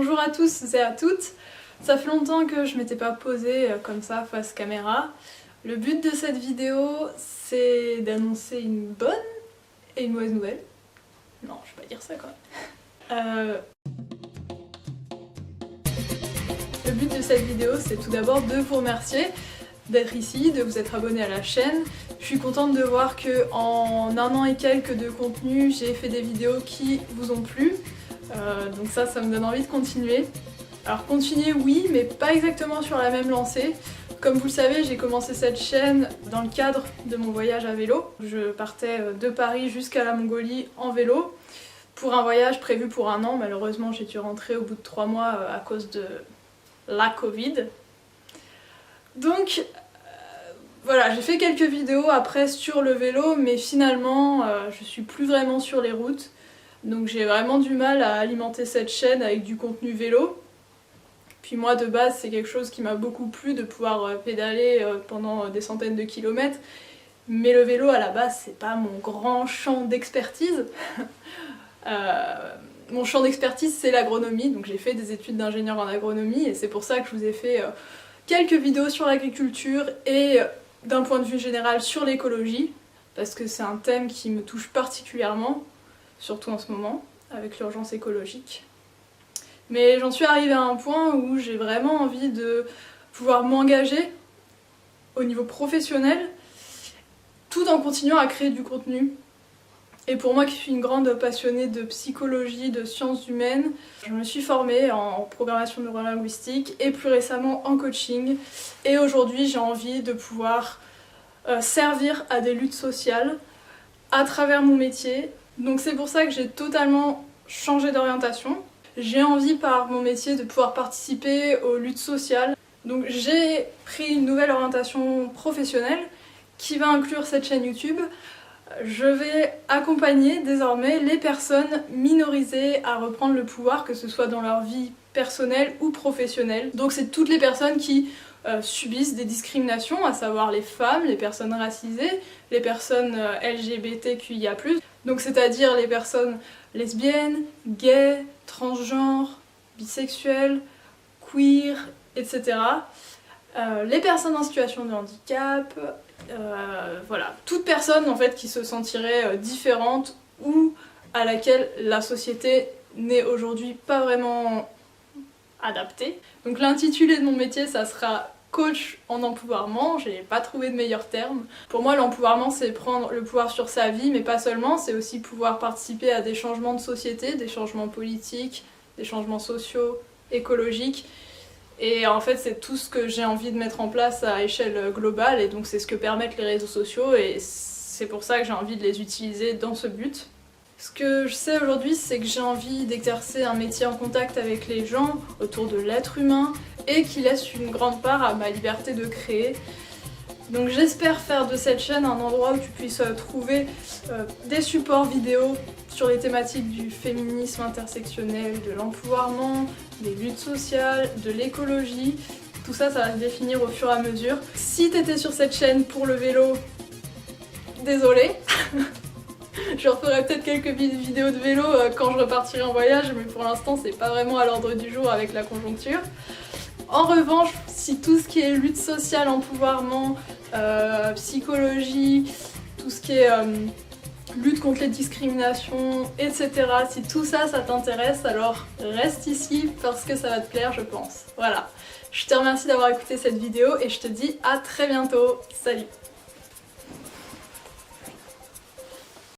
Bonjour à tous et à toutes. Ça fait longtemps que je m'étais pas posée comme ça face caméra. Le but de cette vidéo, c'est d'annoncer une bonne et une mauvaise nouvelle. Non, je vais pas dire ça quand même. Le but de cette vidéo, c'est tout d'abord de vous remercier d'être ici, de vous être abonné à la chaîne. Je suis contente de voir que en un an et quelques de contenu, j'ai fait des vidéos qui vous ont plu. Donc ça me donne envie de continuer. Alors continuer oui, mais pas exactement sur la même lancée. Comme vous le savez, j'ai commencé cette chaîne dans le cadre de mon voyage à vélo. Je partais de Paris jusqu'à la Mongolie en vélo pour un voyage prévu pour un an. Malheureusement, j'ai dû rentrer au bout de 3 mois à cause de la Covid. Donc voilà, j'ai fait quelques vidéos après sur le vélo, mais finalement je suis plus vraiment sur les routes. Donc j'ai vraiment du mal à alimenter cette chaîne avec du contenu vélo. Puis moi de base c'est quelque chose qui m'a beaucoup plu de pouvoir pédaler pendant des centaines de kilomètres. Mais le vélo à la base c'est pas mon grand champ d'expertise. Mon champ d'expertise c'est l'agronomie, donc j'ai fait des études d'ingénieur en agronomie et c'est pour ça que je vous ai fait quelques vidéos sur l'agriculture et d'un point de vue général sur l'écologie, parce que c'est un thème qui me touche particulièrement, surtout en ce moment, avec l'urgence écologique. Mais j'en suis arrivée à un point où j'ai vraiment envie de pouvoir m'engager au niveau professionnel, tout en continuant à créer du contenu. Et pour moi qui suis une grande passionnée de psychologie, de sciences humaines, je me suis formée en programmation neurolinguistique et plus récemment en coaching. Et aujourd'hui j'ai envie de pouvoir servir à des luttes sociales à travers mon métier. Donc c'est pour ça que j'ai totalement changé d'orientation. J'ai envie par mon métier de pouvoir participer aux luttes sociales. Donc j'ai pris une nouvelle orientation professionnelle qui va inclure cette chaîne YouTube. Je vais accompagner désormais les personnes minorisées à reprendre le pouvoir, que ce soit dans leur vie personnelle ou professionnelle. Donc c'est toutes les personnes qui subissent des discriminations, à savoir les femmes, les personnes racisées, les personnes LGBTQIA+. Donc c'est-à-dire les personnes lesbiennes, gays, transgenres, bisexuelles, queer, etc. Les personnes en situation de handicap, voilà, toute personne en fait qui se sentirait différente ou à laquelle la société n'est aujourd'hui pas vraiment adaptée. Donc l'intitulé de mon métier ça sera coach en empouvoirment, j'ai pas trouvé de meilleur terme. Pour moi l'empouvoirment c'est prendre le pouvoir sur sa vie, mais pas seulement, c'est aussi pouvoir participer à des changements de société, des changements politiques, des changements sociaux, écologiques. Et en fait c'est tout ce que j'ai envie de mettre en place à échelle globale et donc c'est ce que permettent les réseaux sociaux et c'est pour ça que j'ai envie de les utiliser dans ce but. Ce que je sais aujourd'hui c'est que j'ai envie d'exercer un métier en contact avec les gens autour de l'être humain et qui laisse une grande part à ma liberté de créer. Donc j'espère faire de cette chaîne un endroit où tu puisses trouver des supports vidéo sur les thématiques du féminisme intersectionnel, de l'empouvoirment, des luttes sociales, de l'écologie. Tout ça, ça va se définir au fur et à mesure. Si t'étais sur cette chaîne pour le vélo, désolée. Je referai peut-être quelques vidéos de vélo quand je repartirai en voyage, mais pour l'instant c'est pas vraiment à l'ordre du jour avec la conjoncture. En revanche, si tout ce qui est lutte sociale, empouvoirment, psychologie, tout ce qui est lutte contre les discriminations, etc. Si tout ça, ça t'intéresse, alors reste ici parce que ça va te plaire, je pense. Voilà. Je te remercie d'avoir écouté cette vidéo et je te dis à très bientôt. Salut!